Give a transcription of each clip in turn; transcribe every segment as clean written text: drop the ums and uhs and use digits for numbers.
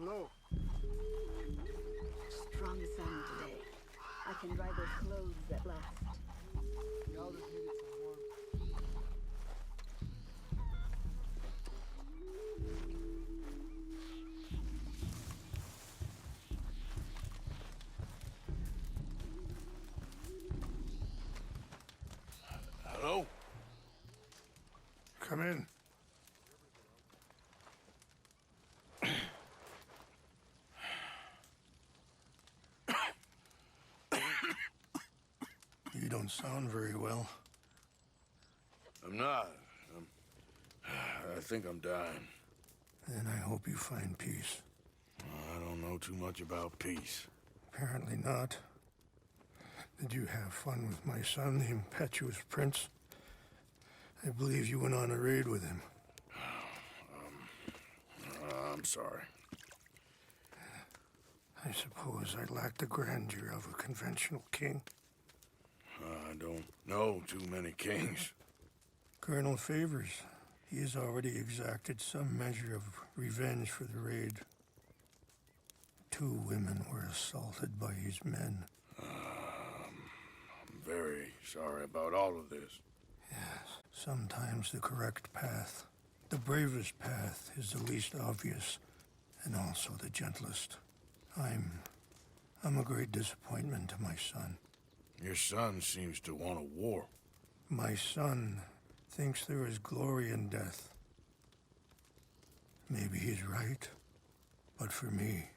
Hello. Strong sun today. I can dry those clothes at last. Y'all just needed some warmth. Hello? Come in. You don't sound very well. I'm not. I think I'm dying. Then I hope you find peace. I don't know too much about peace. Apparently not. Did you have fun with my son, the impetuous prince? I believe you went on a raid with him. I'm sorry. I suppose I lacked the grandeur of a conventional king. I don't know too many kings. Colonel Favors, he has already exacted some measure of revenge for the raid. 2 women were assaulted by his men. I'm very sorry about all of this. Yes, sometimes the correct path, the bravest path, is the least obvious, and also the gentlest. I'm a great disappointment to my son. Your son seems to want a war. My son thinks there is glory in death. Maybe he's right, but for me,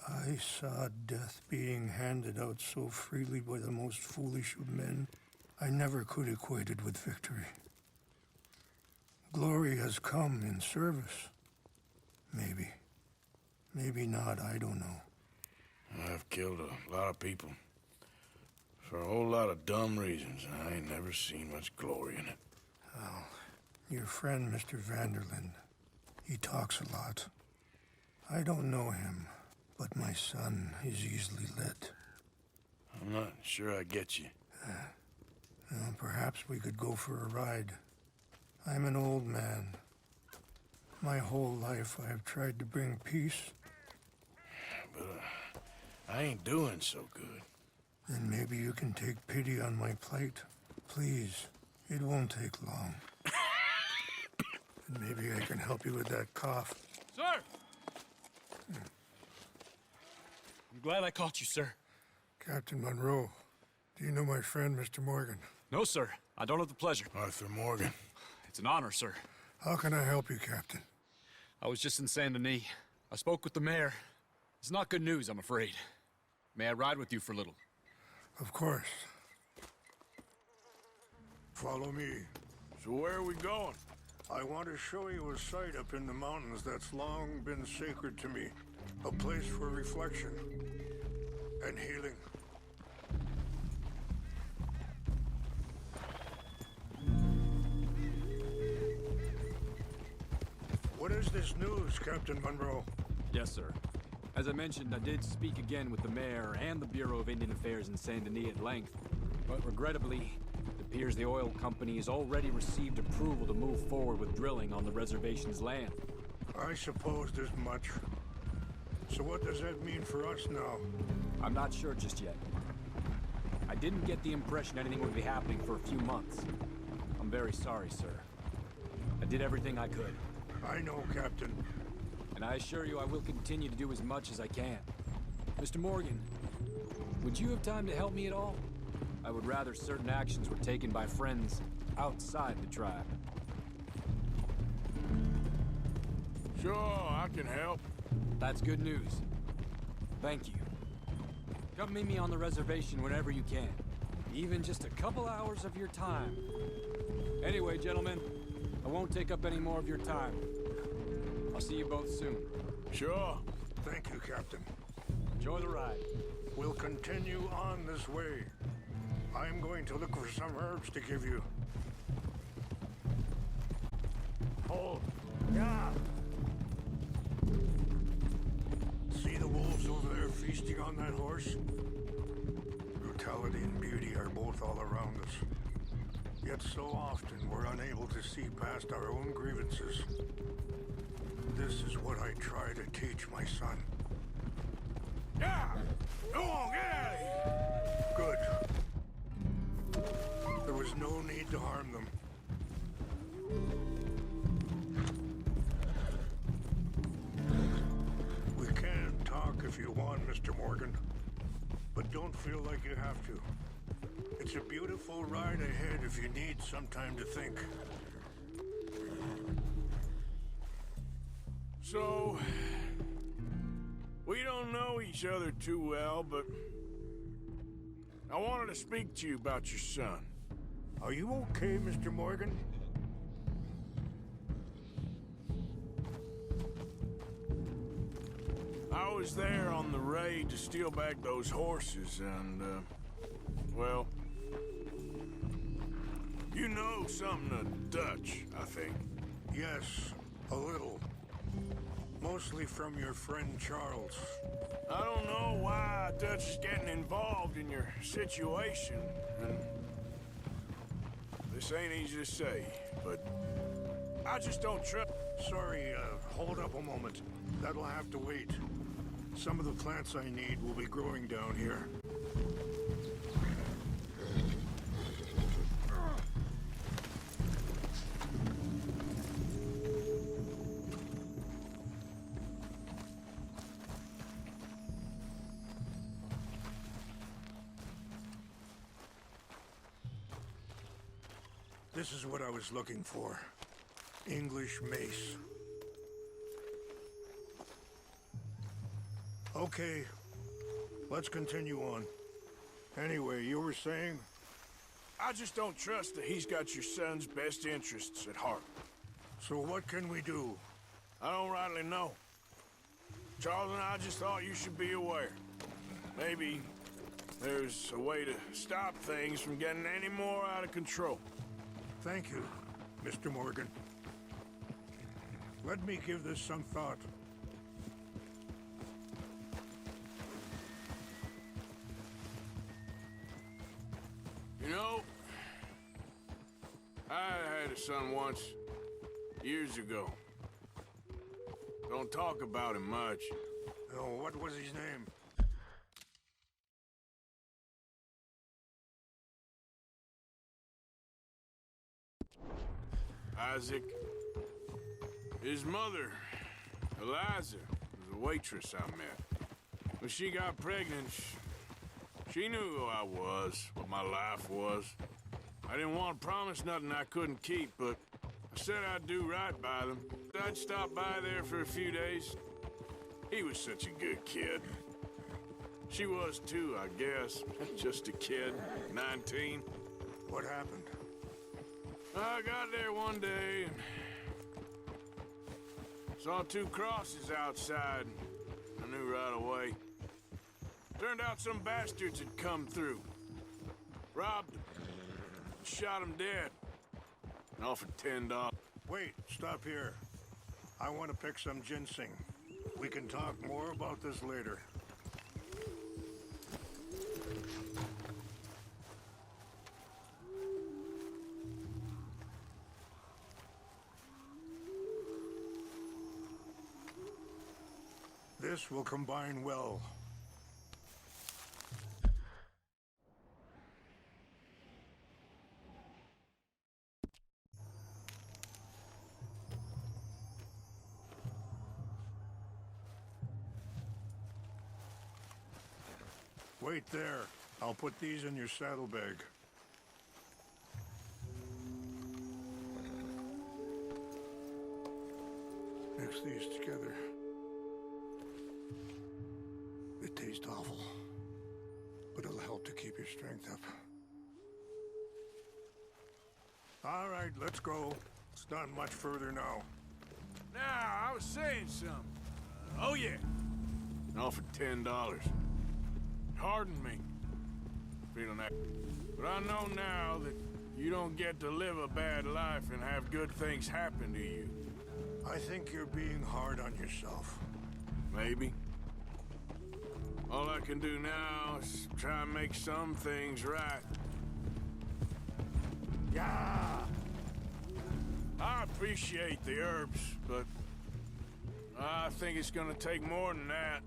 I saw death being handed out so freely by the most foolish of men, I never could equate it with victory. Glory has come in service. Maybe. Maybe not, I don't know. I've killed a lot of people. For a whole lot of dumb reasons, and I ain't never seen much glory in it. Well, your friend, Mr. Vanderlyn, he talks a lot. I don't know him, but my son is easily led. I'm not sure I get you. Well, perhaps we could go for a ride. I'm an old man. My whole life I have tried to bring peace. But I ain't doing so good. Then maybe you can take pity on my plight. Please, it won't take long. And maybe I can help you with that cough. Sir! I'm glad I caught you, sir. Captain Monroe, do you know my friend, Mr. Morgan? No, sir. I don't have the pleasure. Arthur Morgan. It's an honor, sir. How can I help you, Captain? I was just in Saint Denis. I spoke with the mayor. It's not good news, I'm afraid. May I ride with you for a little? Of course. Follow me. So where are we going? I want to show you a site up in the mountains that's long been sacred to me. A place for reflection and healing. What is this news, Captain Monroe? Yes, sir. As I mentioned, I did speak again with the mayor and the Bureau of Indian Affairs in Saint Denis at length. But regrettably, it appears the oil company has already received approval to move forward with drilling on the reservation's land. I supposed as much. So what does that mean for us now? I'm not sure just yet. I didn't get the impression anything would be happening for a few months. I'm very sorry, sir. I did everything I could. I know, Captain. And I assure you I will continue to do as much as I can. Mr. Morgan, would you have time to help me at all? I would rather certain actions were taken by friends outside the tribe. Sure, I can help. That's good news. Thank you. Come meet me on the reservation whenever you can. Even just a couple hours of your time. Anyway, gentlemen, I won't take up any more of your time. I'll see you both soon. Sure. Thank you, Captain. Enjoy the ride. We'll continue on this way. I'm going to look for some herbs to give you. Hold. Yeah. See the wolves over there feasting on that horse? Brutality and beauty are both all around us. Yet so often we're unable to see past our own grievances. This is what I try to teach my son. to harm them. We can talk if you want, Mr. Morgan. But don't feel like you have to. It's a beautiful ride ahead if you need some time to think. So, we don't know each other too well, but I wanted to speak to you about your son. Are you okay, Mr. Morgan? I was there on the raid to steal back those horses, and, well, you know something of Dutch, I think. Yes, a little. Mostly from your friend Charles. I don't know why Dutch is getting involved in your situation, and this ain't easy to say, but I just don't trust. Sorry, hold up a moment. That'll have to wait. Some of the plants I need will be growing down here. This is what I was looking for. English mace. Okay, let's continue on. Anyway, you were saying? I just don't trust that he's got your son's best interests at heart. So what can we do? I don't rightly know. Charles and I just thought you should be aware. Maybe there's a way to stop things from getting any more out of control. Thank you, Mr. Morgan. Let me give this some thought. You know, I had a son once, years ago. Don't talk about him much. Oh, what was his name? Isaac. His mother, Eliza, was a waitress I met. When she got pregnant, she knew who I was, what my life was. I didn't want to promise nothing I couldn't keep, but I said I'd do right by them. I'd stop by there for a few days. He was such a good kid. She was too, I guess. Just a kid, 19. What happened? I got there one day and saw two crosses outside. I knew right away. Turned out some bastards had come through. Robbed them. Shot them dead. And offered $10. Wait, stop here. I want to pick some ginseng. We can talk more about this later. This will combine well. Wait there. I'll put these in your saddlebag. Mix these together. They taste awful, but it'll help to keep your strength up. All right, let's go. It's not much further now. Now, I was saying something. Oh, yeah. Offered $10. Pardon me. Feeling that. But I know now that you don't get to live a bad life and have good things happen to you. I think you're being hard on yourself. Maybe. All I can do now is try and make some things right. Yeah! I appreciate the herbs, but I think it's gonna take more than that.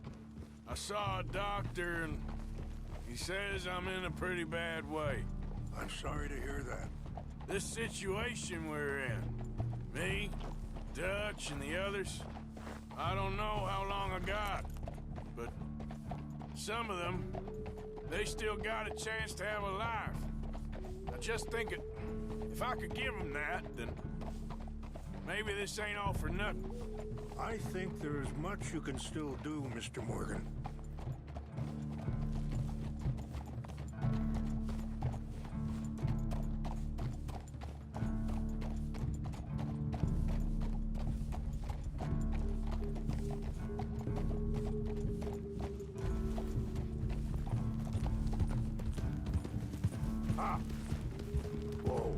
I saw a doctor and he says I'm in a pretty bad way. I'm sorry to hear that. This situation we're in, me, Dutch, and the others, I don't know how long I got, but some of them, they still got a chance to have a life. I just think if I could give them that, then maybe this ain't all for nothing. I think there is much you can still do, Mr. Morgan. Ah! Whoa.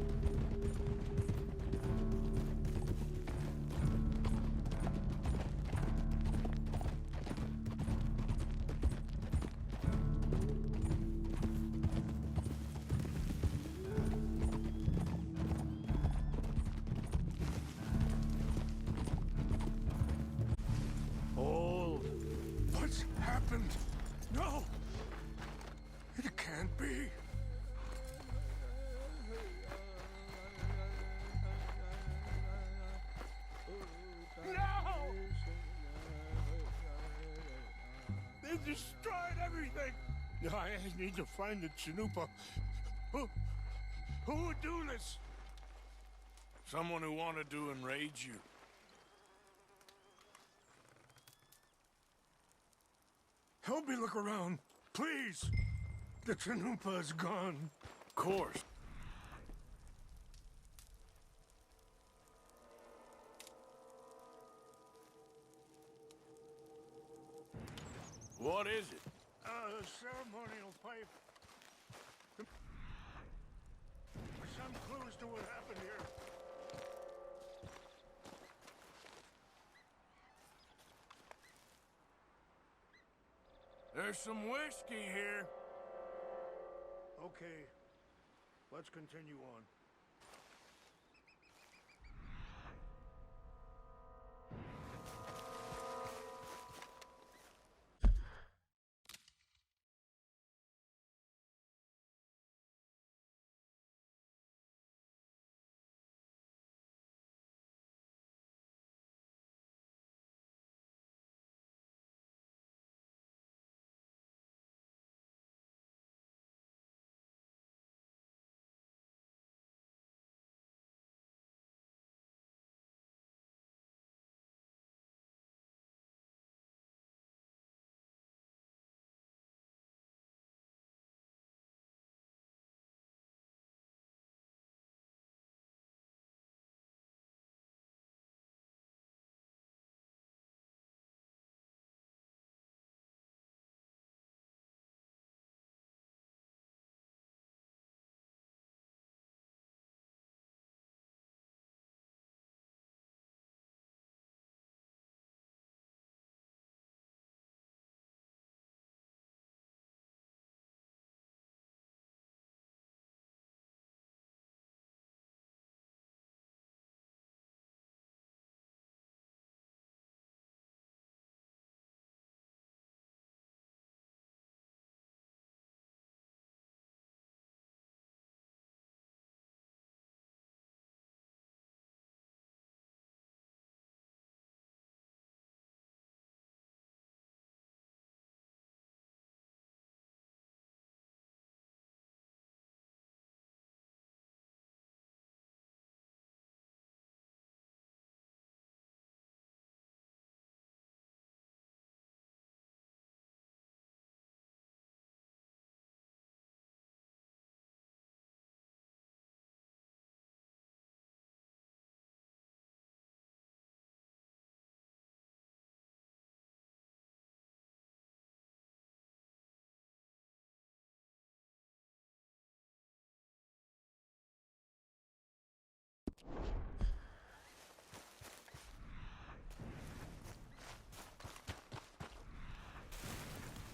Hold. What's happened? No! It can't be. No! They destroyed everything! I need to find the Chanupa. Who would do this? Someone who wanted to enrage you. Help me look around, please. The Chanupa is gone. Of course. What is it? A ceremonial pipe. Some clues to what happened here. There's some whiskey here. Okay, let's continue on.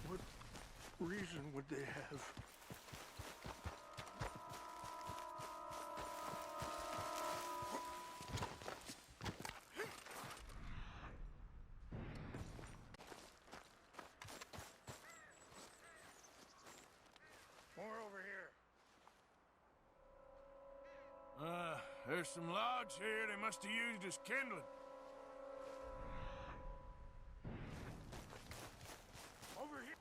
What reason would they have? More over here. There's some logs here they must have used as kindling. Over here.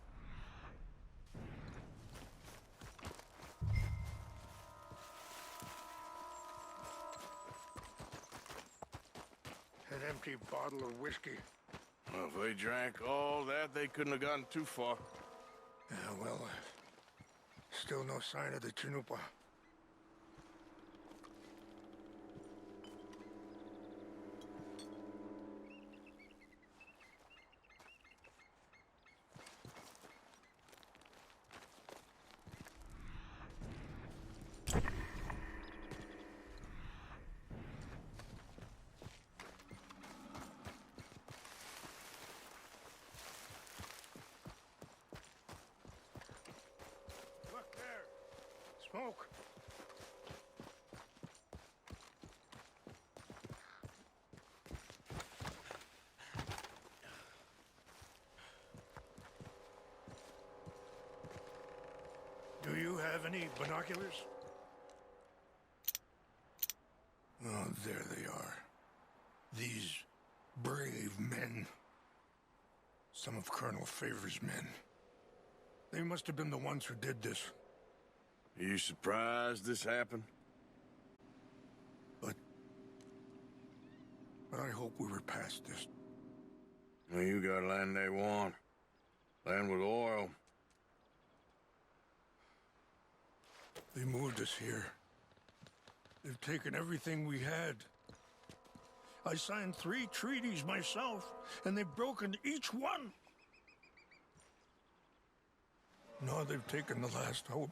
An empty bottle of whiskey. Well, if they drank all that, they couldn't have gotten too far. Yeah, well, still no sign of the Chanupa. Look there. Smoke. Do you have any binoculars? Oh, there they are. These brave men. Some of Colonel Favor's men. They must have been the ones who did this. Are you surprised this happened? But I hope we were past this. Well, you got land they want. Land with oil. They moved us here. They've taken everything we had. I signed 3 treaties myself, and they've broken each one. Now they've taken the last hope.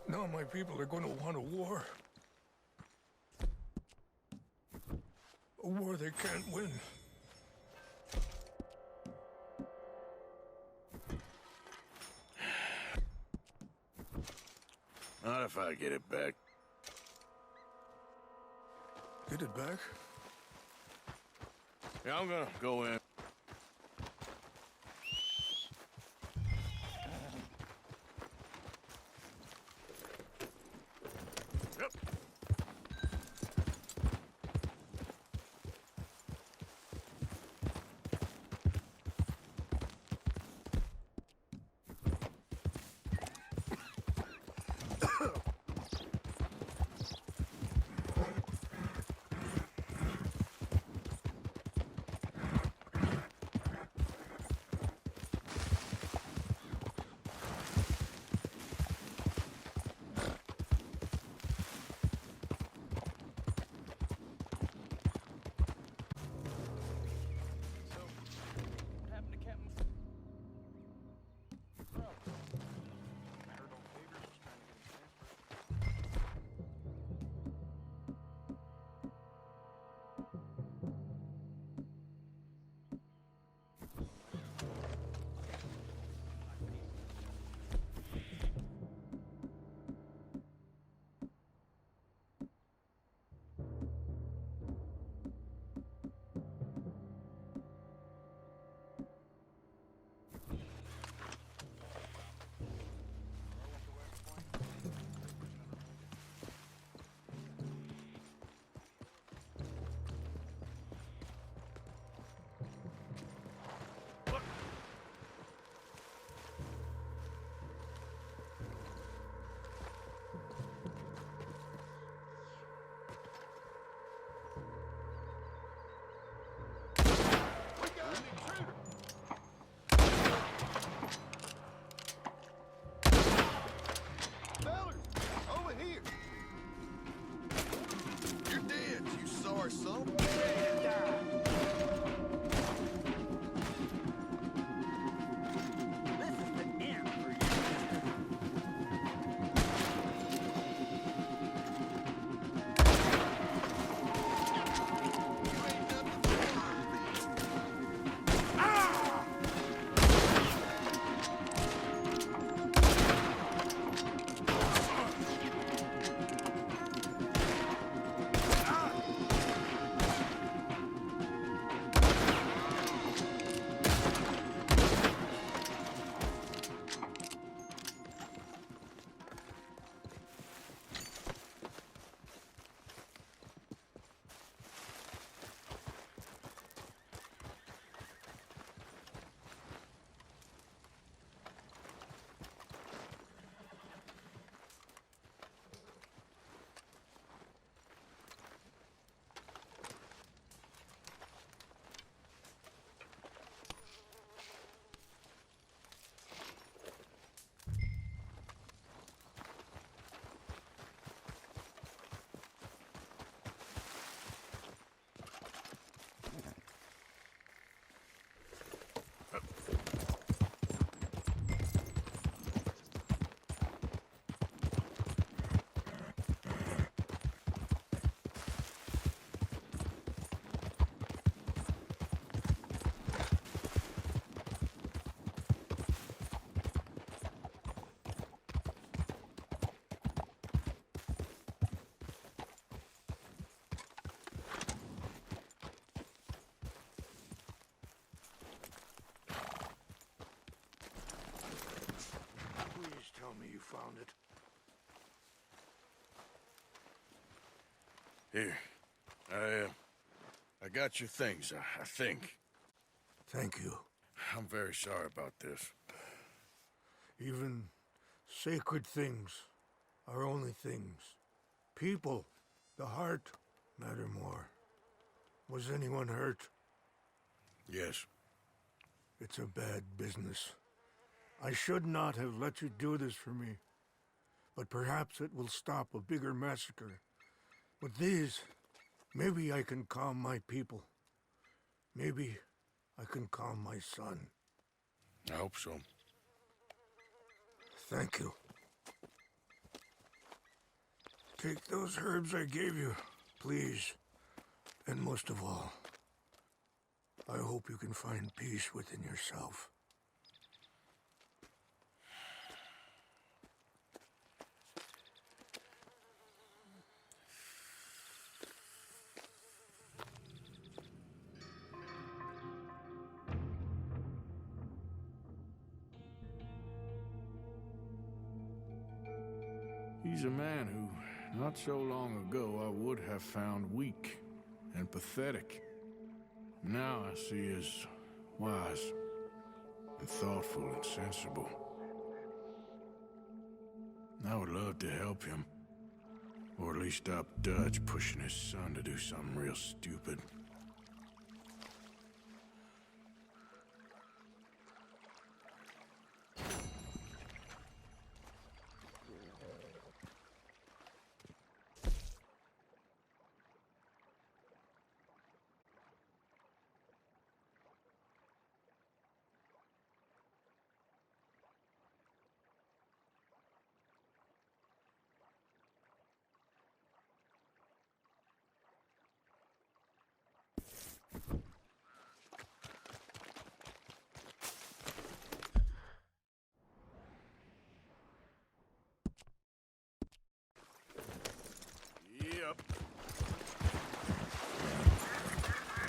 Now my people are going to want a war. A war they can't win. Not if I get it back. Get it back? Yeah, I'm gonna go in. Yep. Here. I got your things, I think. Thank you. I'm very sorry about this. Even sacred things are only things. People, the heart, matter more. Was anyone hurt? Yes. It's a bad business. I should not have let you do this for me. But perhaps it will stop a bigger massacre. With these, maybe I can calm my people. Maybe I can calm my son. I hope so. Thank you. Take those herbs I gave you, please. And most of all, I hope you can find peace within yourself. He's a man who, not so long ago, I would have found weak and pathetic. Now I see as wise and thoughtful and sensible. I would love to help him, or at least stop Dutch pushing his son to do something real stupid.